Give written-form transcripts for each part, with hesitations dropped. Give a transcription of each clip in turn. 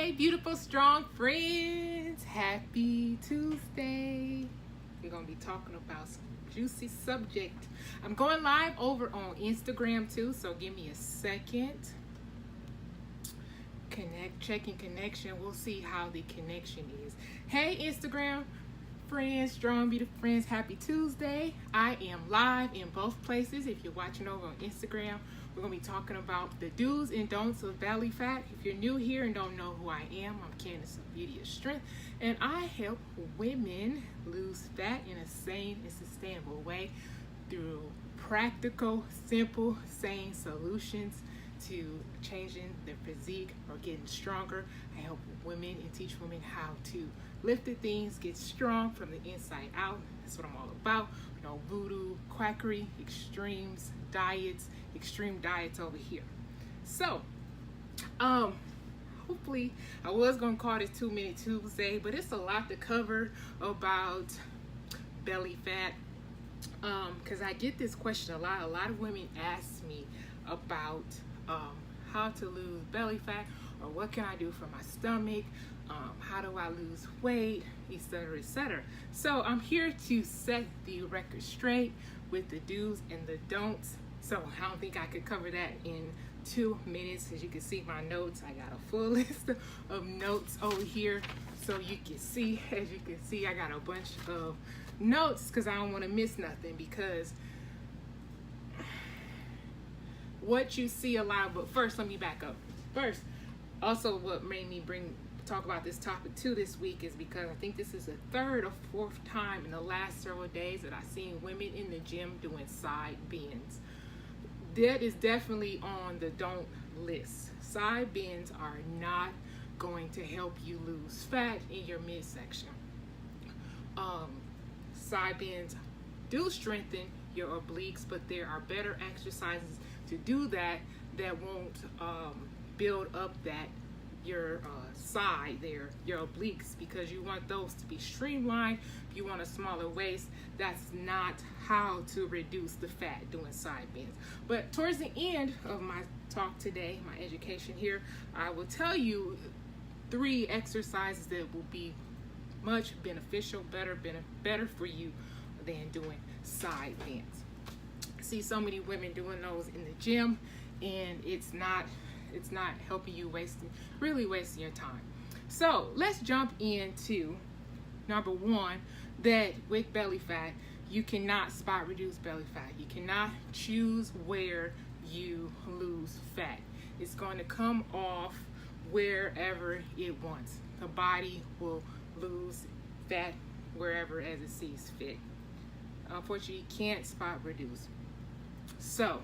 Hey, beautiful, strong friends. Happy Tuesday. We're going to be talking about some juicy subject. I'm going live over on Instagram too, so give me a second. Checking connection. We'll see how the connection is. Hey, Instagram friends, strong, beautiful friends. Happy Tuesday. I am live in both places. If you're watching over on Instagram, we're going to be talking about the do's and don'ts of belly fat. If you're new here and don't know who I am, I'm Candace of Beauty of Strength, and I help women lose fat in a sane and sustainable way through practical, simple, sane solutions to changing their physique or getting stronger. I help women and teach women how to lift the things, get strong from the inside out. That's what I'm all about. You know, Voodoo Quackery, extreme diets over here. So, hopefully, I was gonna call this 2-Minute Tuesday, but it's a lot to cover about belly fat. Because I get this question a lot. A lot of women ask me about how to lose belly fat, or what can I do for my stomach, how do I lose weight, etc., etc. So I'm here to set the record straight with the do's and the don'ts. So I don't think I could cover that in 2 minutes. As you can see my notes, I got a full list of notes over here, so you can see, as you can see, I got a bunch of notes because I don't want to miss nothing, because what you see a lot. But first, let me back up. First, also what made me talk about this topic too this week is because I think this is the third or fourth time in the last several days that I've seen women in the gym doing side bends. That is definitely on the don't list. Side bends are not going to help you lose fat in your midsection. Side bends do strengthen your obliques, but there are better exercises to do that won't build up your side there, your obliques, because you want those to be streamlined. If you want a smaller waist, that's not how to reduce the fat doing side bends. But towards the end of my talk today, my education here, I will tell you 3 exercises that will be much beneficial, better for you than doing side bends. I see so many women doing those in the gym, and it's not helping you, really wasting your time. So let's jump into number 1, that with belly fat, you cannot spot reduce belly fat. You cannot choose where you lose fat. It's going to come off wherever it wants. The body will lose fat wherever as it sees fit. Unfortunately, you can't spot reduce. So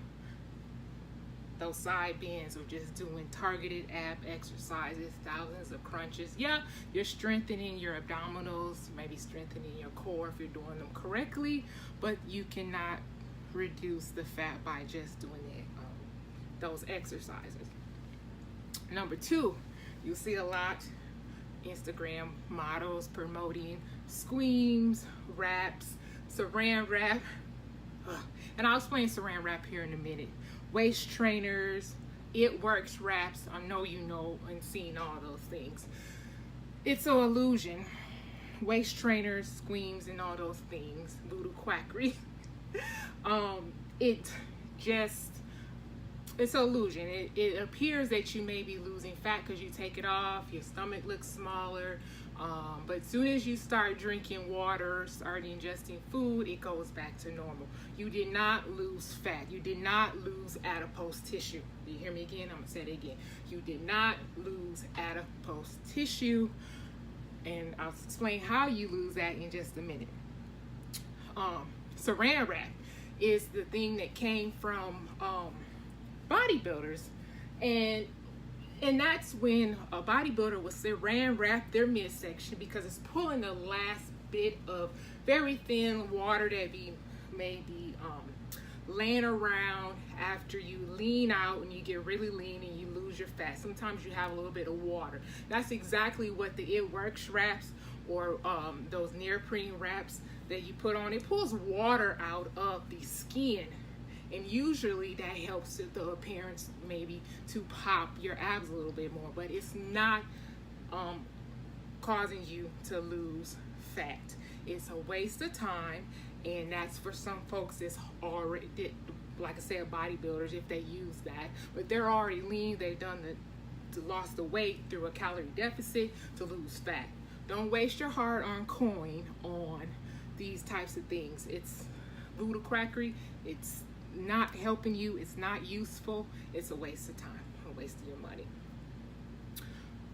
those side bends are just doing targeted ab exercises, thousands of crunches. Yeah, you're strengthening your abdominals, maybe strengthening your core if you're doing them correctly, but you cannot reduce the fat by just doing those exercises. Number 2, you see a lot Instagram models promoting Squeems, wraps, saran wrap, and I'll explain saran wrap here in a minute. Waist trainers, it works wraps. I know you know and seen all those things. It's an illusion. Waist trainers, Squeems, and all those things. Voodoo Quackery. It's an illusion. It appears that you may be losing fat because you take it off, your stomach looks smaller, but as soon as you start drinking water, start ingesting food, it goes back to normal. You did not lose fat. You did not lose adipose tissue. You hear me again? I'm going to say it again. You did not lose adipose tissue, and I'll explain how you lose that in just a minute. Saran wrap is the thing that came from bodybuilders, and that's when a bodybuilder will saran wrap their midsection because it's pulling the last bit of very thin water that may be laying around after you lean out and you get really lean and you lose your fat. Sometimes you have a little bit of water. That's exactly what the It Works wraps, or those neoprene wraps that you put on. It pulls water out of the skin, and usually that helps with the appearance, maybe to pop your abs a little bit more, but it's not causing you to lose fat. It's a waste of time, and that's for some folks that's already, like I said, bodybuilders, if they use that, but they're already lean. They've done lost the weight through a calorie deficit to lose fat. Don't waste your hard-earned coin on these types of things. It's Voodoo Quackery. It's not helping you. It's not useful. It's a waste of time, a waste of your money.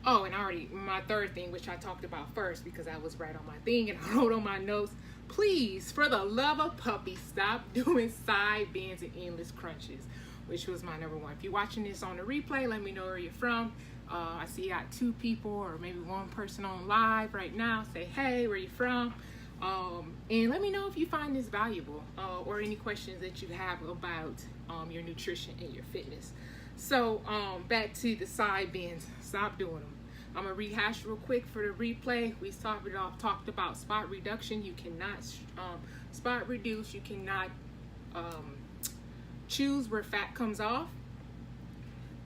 Oh, and already my third thing, which I talked about first because I was right on my thing and I wrote on my notes, please, for the love of puppy, stop doing side bends and endless crunches, which was my number one. If you're watching this on the replay, let me know where you're from. I see you got 2 people or maybe 1 person on live right now. Say, hey, where you from? And let me know if you find this valuable or any questions that you have about your nutrition and your fitness. So back to the side bends. Stop doing them. I'm going to rehash real quick for the replay. We talked about spot reduction. You cannot spot reduce. You cannot choose where fat comes off.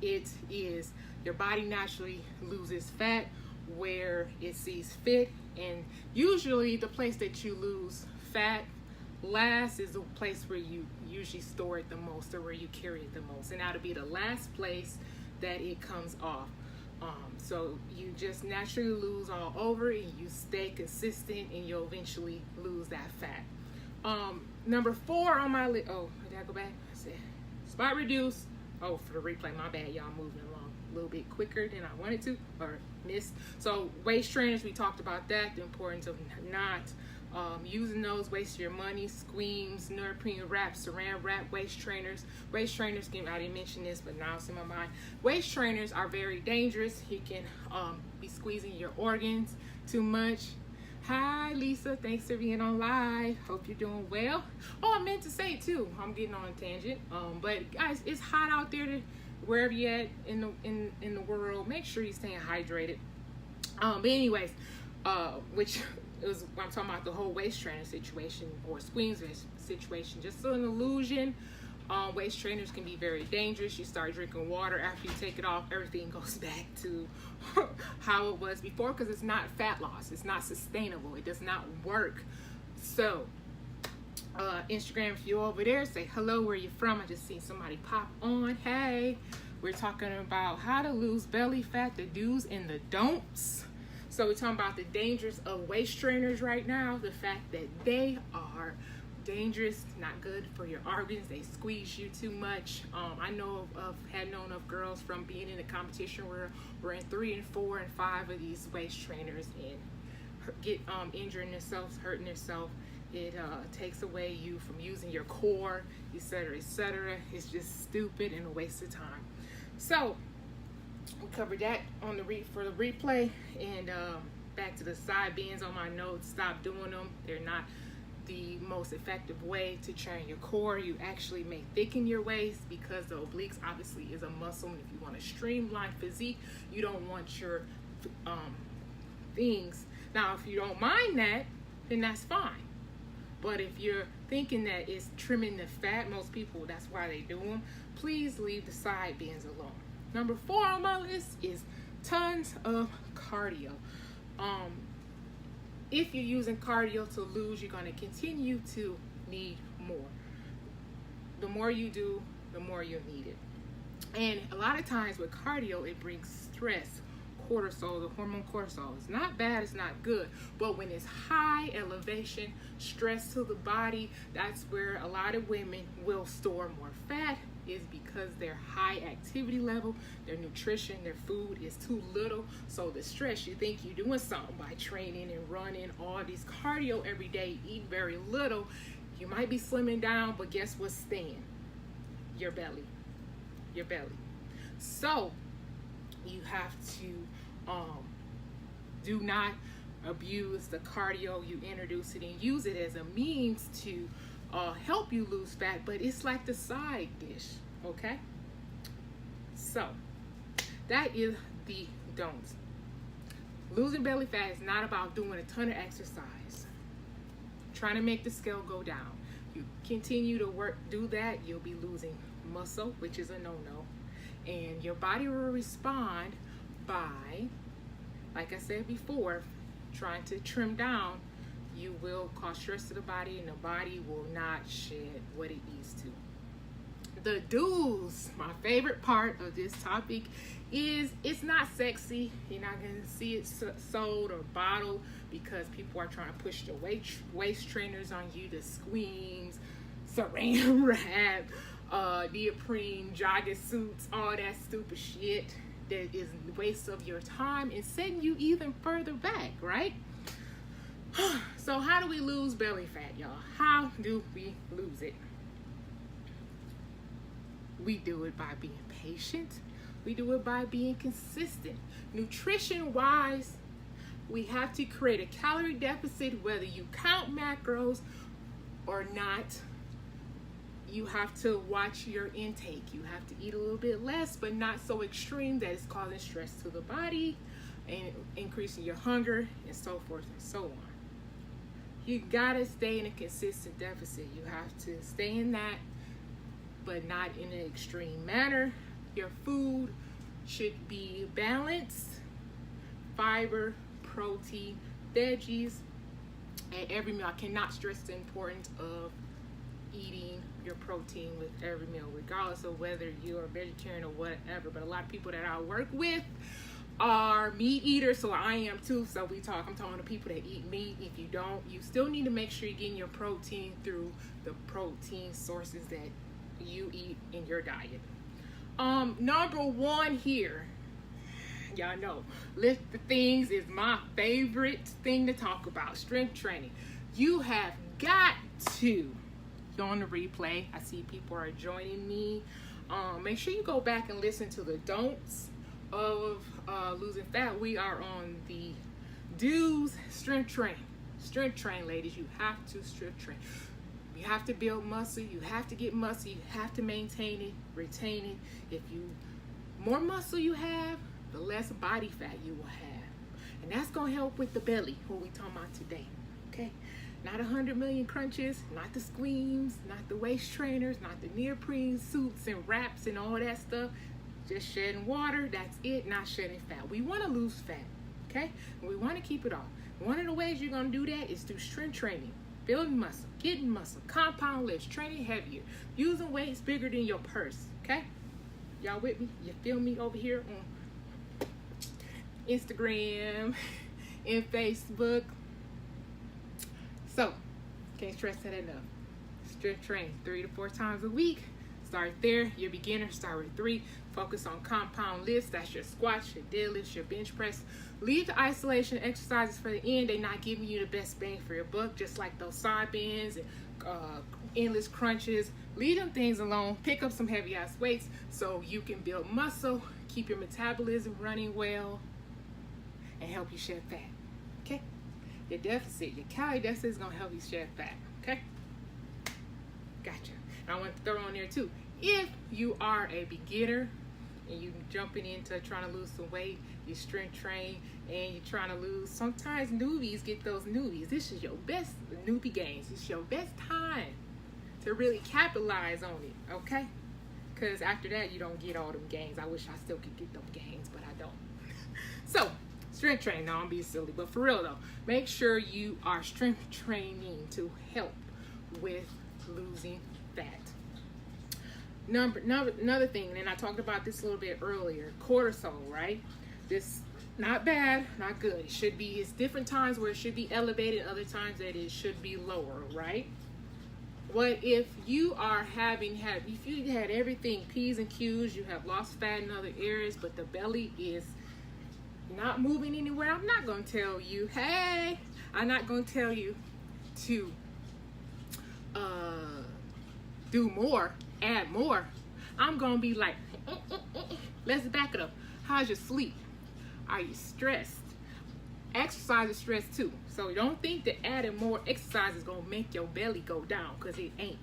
It is your body naturally loses fat where it sees fit, and usually the place that you lose fat last is the place where you usually store it the most or where you carry it the most, and that'll be the last place that it comes off. So you just naturally lose all over, and you stay consistent, and you'll eventually lose that fat. Number 4 on my list. Oh, did I go back? I said spot reduce. Oh, for the replay, my bad, y'all, moving along a little bit quicker than I wanted to or missed. So waist trainers, we talked about that, the importance of not using those, waste your money. Squeems, neoprene wrap, saran wrap waist trainers. Waist trainers can, I didn't mention this, but now it's in my mind. Waist trainers are very dangerous. You can be squeezing your organs too much. Hi Lisa, thanks for being on live. Hope you're doing well. Oh, I meant to say too, I'm getting on a tangent. But guys, it's hot out there wherever you're at in the world. Make sure you're staying hydrated. But anyways, which is I'm talking about the whole waist trainer situation or Squeems situation. Just an illusion. Waist trainers can be very dangerous. You start drinking water after you take it off, everything goes back to how it was before because it's not fat loss. It's not sustainable. It does not work. So Instagram, if you're over there, say hello, where you from. I just seen somebody pop on. Hey, we're talking about how to lose belly fat, the do's and the don'ts. So we're talking about the dangers of waist trainers right now, the fact that they are dangerous, not good for your organs. They squeeze you too much. I know had known of girls from being in a competition where we're in 3 and 4 and 5 of these waist trainers and get injuring themselves, hurting themselves. It takes away you from using your core, etc., etc. It's just stupid and a waste of time. So we covered that on for the replay, and back to the side bends on my notes. Stop doing them. They're not the most effective way to train your core. You actually may thicken your waist because the obliques obviously is a muscle, and if you want a streamlined physique, you don't want your things. Now, if you don't mind that, then that's fine. But if you're thinking that it's trimming the fat, most people, that's why they do them, please leave the side bends alone. Number 4 on my list is tons of cardio. If you're using cardio to lose, you're going to continue to need more. The more you do, the more you need it. And a lot of times with cardio, it brings stress, cortisol, the hormone cortisol. It's not bad, it's not good. But when it's high elevation, stress to the body, that's where a lot of women will store more fat, is because their high activity level, their nutrition, their food is too little. So the stress, you think you're doing something by training and running all these cardio every day, eat very little. You might be slimming down, but guess what's staying? Your belly. Your belly. So you have to do not abuse the cardio. You introduce it and use it as a means to help you lose fat, but it's like the side dish, okay? So that is the don'ts. Losing belly fat is not about doing a ton of exercise, trying to make the scale go down. You continue to do that, you'll be losing muscle, which is a no-no, and your body will respond by like I said before, trying to trim down, you will cause stress to the body, and the body will not shed what it needs to. The do's, my favorite part of this topic, is it's not sexy. You're not going to see it sold or bottled because people are trying to push the waist trainers on you, the Squeems, saran wrap, neoprene, jogging suits, all that stupid shit that is a waste of your time and setting you even further back, right? So how do we lose belly fat, y'all? How do we lose it? We do it by being patient. We do it by being consistent. Nutrition wise, we have to create a calorie deficit, whether you count macros or not. You have to watch your intake. You have to eat a little bit less, but not so extreme that it's causing stress to the body and increasing your hunger and so forth and so on. You gotta stay in a consistent deficit. You have to stay in that, but not in an extreme manner. Your food should be balanced, fiber, protein, veggies at every meal. I cannot stress the importance of eating your protein with every meal, regardless of whether you're a vegetarian or whatever. But a lot of people that I work with are meat eaters, so I am too. So I'm talking to people that eat meat. If you don't, you still need to make sure you're getting your protein through the protein sources that you eat in your diet. Number one here, y'all know, lift the things is my favorite thing to talk about. Strength training. You have got to go on the replay. I see people are joining me. Make sure you go back and listen to the don'ts of losing fat. We are on the do's. Strength train. Strength train, ladies. You have to strength train. You have to build muscle. You have to get muscle. You have to maintain it, retain it. If you more muscle you have, the less body fat you will have, and that's gonna help with the belly. What we talking about today? Okay, not 100 million crunches, not the Squeems, not the waist trainers, not the neoprene suits and wraps and all that stuff. Just shedding water. That's it. Not shedding fat. We want to lose fat. Okay, and we want to keep it off. One of the ways you're gonna do that is through strength training. Building muscle, getting muscle, compound lifts, training heavier, using weights bigger than your purse, okay? Y'all with me? You feel me over here on Instagram and Facebook? So, can't stress that enough. Strength training 3 to 4 times a week. Start there. You're beginner, start with 3. Focus on compound lifts. That's your squats, your deadlifts, your bench press. Leave the isolation exercises for the end. They're not giving you the best bang for your buck, just like those side bends and endless crunches. Leave them things alone. Pick up some heavy ass weights so you can build muscle, keep your metabolism running well, and help you shed fat. Okay? Your deficit, your calorie deficit is gonna help you shed fat. Okay? Gotcha. And I want to throw on there too, if you are a beginner and you jumping into trying to lose some weight, you strength train and you're trying to lose, sometimes newbies get those newbies. This is your best newbie gains. It's your best time to really capitalize on it, okay? Because after that, you don't get all them gains. I wish I still could get them gains, but I don't. So, strength training. No, I'm being silly, but for real though, make sure you are strength training to help with losing fat. Another thing, and I talked about this a little bit earlier, cortisol, right? This, not bad, not good. It should be, it's different times where it should be elevated, other times that it should be lower, right? What if you are if you had everything P's and Q's, you have lost fat in other areas, but the belly is not moving anywhere? I'm not going to tell you, hey, I'm not going to tell you to do more, add more. I'm going to be like, let's back it up. How's your sleep? Are you stressed? Exercise is stress too. So don't think that adding more exercise is going to make your belly go down, because it ain't.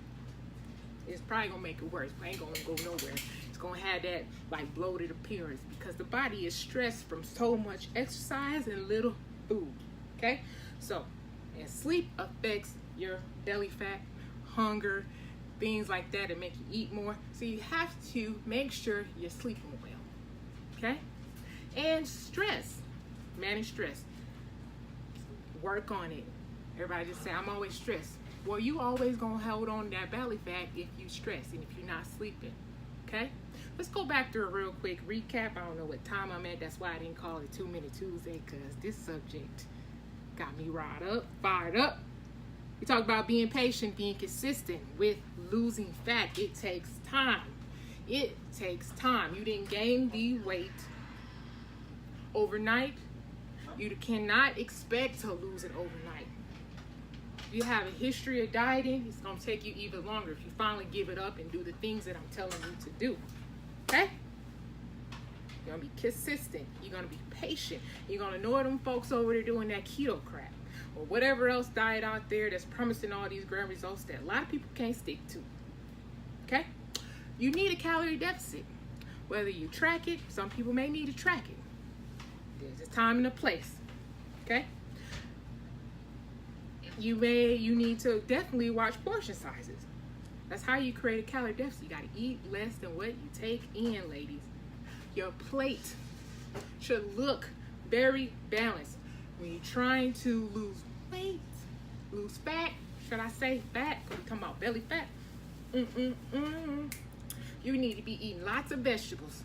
It's probably going to make it worse. It ain't going to go nowhere. It's going to have that like bloated appearance, because the body is stressed from so much exercise and little food. Okay? So, and sleep affects your belly fat, hunger, things like that make you eat more. So you have to make sure you're sleeping well. Okay? And stress. Manage stress. Work on it. Everybody just say, I'm always stressed. Well, you always gonna hold on to that belly fat if you stress and if you're not sleeping. Okay? Let's go back to a real quick recap. I don't know what time I'm at. That's why I didn't call it 2 Minute Tuesday, because this subject got me fired up. We talked about being patient, being consistent with losing fat. It takes time. It takes time. You didn't gain the weight overnight. You cannot expect to lose it overnight. If you have a history of dieting, it's going to take you even longer if you finally give it up and do the things that I'm telling you to do. Okay? You're going to be consistent. You're going to be patient. You're going to know them folks over there doing that keto crap or whatever else diet out there that's promising all these great results that a lot of people can't stick to. Okay? You need a calorie deficit. Whether you track it, some people may need to track it. There's a time and a place. Okay? You need to definitely watch portion sizes. That's how you create a calorie deficit. You got to eat less than what you take in, ladies. Your plate should look very balanced. When you're trying to lose weight, lose fat, should I say fat? Because we're talking about belly fat. You need to be eating lots of vegetables.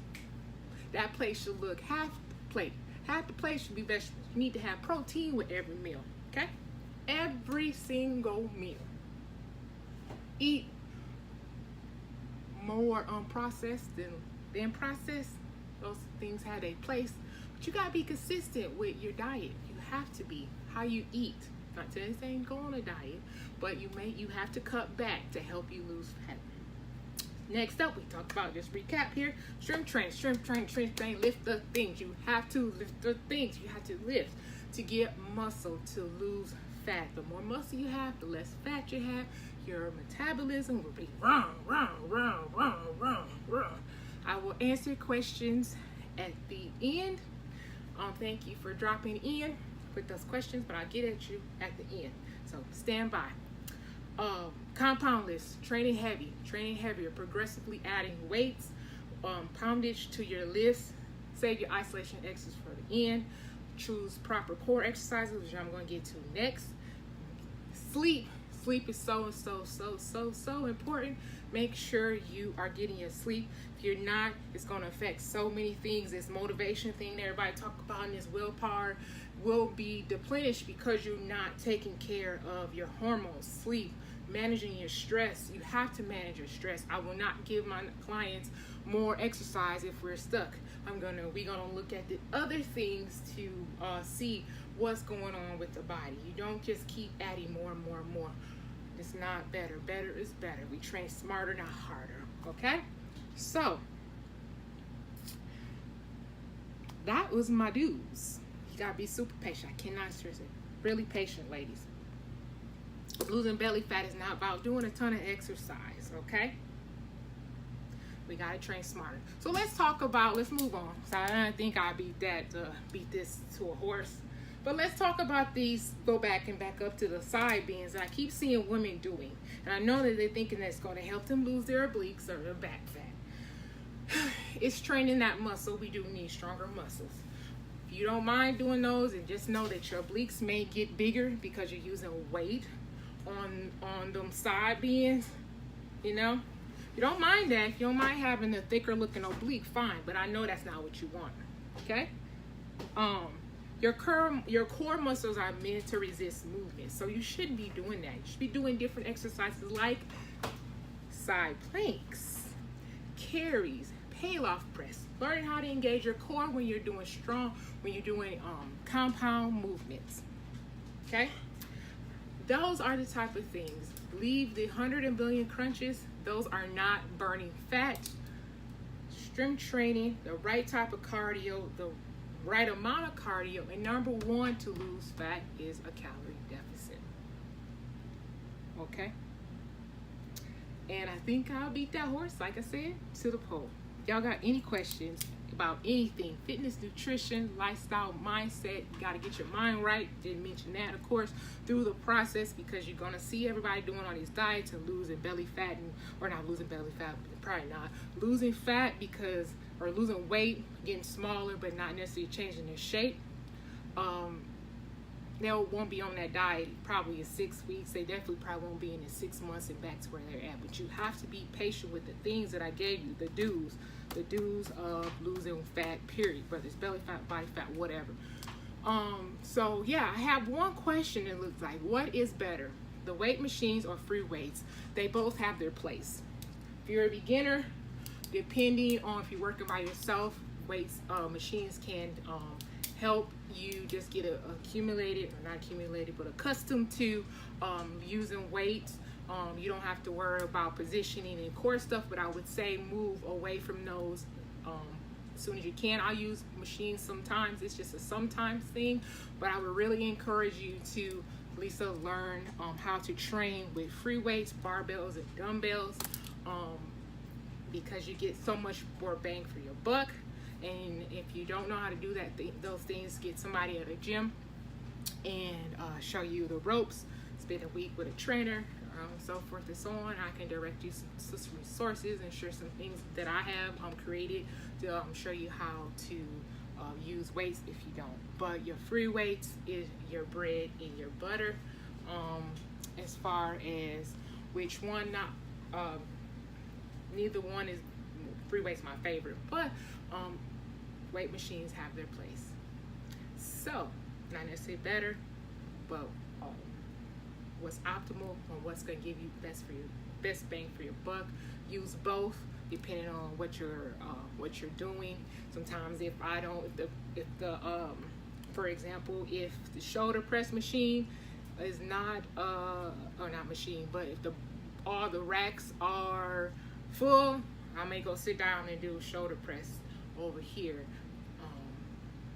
That plate should look half the plate. Half the plate should be vegetables. You need to have protein with every meal. Okay? Every single meal. Eat more unprocessed than processed. Those things have a place. But you gotta be consistent with your diet. You have to be. How you eat. Not saying go on a diet, but you have to cut back to help you lose fat. Next up, we talk about, just recap here, strength training, lift the things. You have to lift the things. You have to lift to get muscle, to lose fat. The more muscle you have, the less fat you have. Your metabolism will be wrong. I will answer questions at the end. Thank you for dropping in with those questions, but I'll get at you at the end. So stand by. Compound list, training heavier, progressively adding weights, poundage to your list. Save your isolation exercises for the end. Choose proper core exercises, which I'm going to get to next. Sleep is so important. Make sure you are getting your sleep. If you're not, it's going to affect so many things. This motivation thing that everybody talk about, and this willpower will be depleted because you're not taking care of your hormones. Sleep, managing your stress. You have to manage your stress. I will not give my clients more exercise if we're stuck. We're gonna look at the other things to see what's going on with the body. You don't just keep adding more and more and more. It's not better. Better is better. We train smarter, not harder. Okay? So that was my dues. You gotta be super patient. I cannot stress it. Really patient, ladies. Losing belly fat is not about doing a ton of exercise, okay? We gotta train smarter. So let's move on. So I don't think I beat this to a horse. But let's talk about these, go back up to the side bends that I keep seeing women doing. And I know that they're thinking that's gonna help them lose their obliques or their back fat. It's training that muscle. We do need stronger muscles. If you don't mind doing those, and just know that your obliques may get bigger because you're using weight on them side bends, you know. You don't mind that. If you don't mind having a thicker looking oblique, fine. But I know that's not what you want. Okay? Your core muscles are meant to resist movement. So you shouldn't be doing that. You should be doing different exercises like side planks, carries, pallof press. Learning how to engage your core when you're doing compound movements. Okay? Those are the type of things. Leave the 100 billion crunches. Those are not burning fat. Strength training, the right type of cardio, the right amount of cardio, and number one to lose fat is a calorie deficit. Okay? And I think I'll beat that horse, like I said, to the pole. Y'all got any questions about anything, fitness, nutrition, lifestyle, mindset, you got to get your mind right. Didn't mention that, of course, through the process, because you're going to see everybody doing all these diets and losing belly fat, or not losing belly fat, probably not, losing fat or losing weight, getting smaller, but not necessarily changing their shape. they won't be on that diet probably in 6 weeks. They definitely probably won't be in 6 months and back to where they're at. But you have to be patient with the things that I gave you, the do's of losing fat, period, whether it's belly fat, body fat, whatever. So yeah, I have one question. It looks like, what is better, the weight machines or free weights? They both have their place. If you're a beginner, depending on if you're working by yourself, weights machines can help you just get accustomed to using weights. You don't have to worry about positioning and core stuff, but I would say move away from those as soon as you can. I'll use machines sometimes. It's just a sometimes thing, but I would really encourage you to at least learn how to train with free weights, barbells, and dumbbells, because you get so much more bang for your buck. And if you don't know how to do those things, get somebody at a gym and show you the ropes. Spend a week with a trainer, so forth and so on. I can direct you some resources and share some things that I have created to show you how to use weights if you don't. But your free weights is your bread and your butter. As far as which one, neither one is. Free weights my favorite, but weight machines have their place. So, not necessarily better, but what's optimal and what's going to give you best bang for your buck. Use both depending on what you're doing. Sometimes for example, if the shoulder press machine is not but if all the racks are full, I may go sit down and do shoulder press over here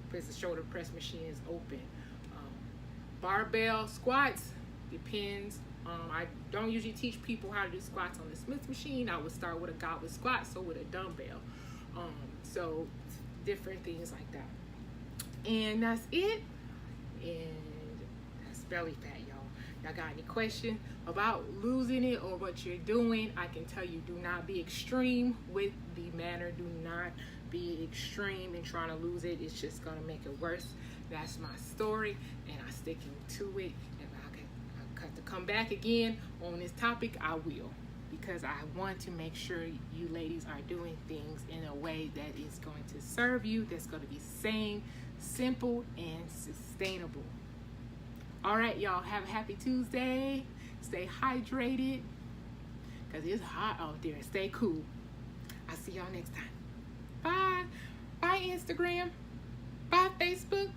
because the shoulder press machine is open. Barbell squats depends. I don't usually teach people how to do squats on the Smith machine. I would start with a goblet squat, so with a dumbbell. So different things like that. And that's it. And that's belly fat, y'all. Y'all got any question about losing it or what you're doing? I can tell you, do not be extreme with the manner. Do not be extreme in trying to lose it. It's just gonna make it worse. That's my story, and I'm sticking to it. If I got to come back again on this topic, I will, because I want to make sure you ladies are doing things in a way that is going to serve you, that's going to be sane, simple, and sustainable. All right, y'all, have a happy Tuesday. Stay hydrated because it's hot out there. Stay cool. I'll see y'all next time. Bye. Bye, Instagram. Bye, Facebook.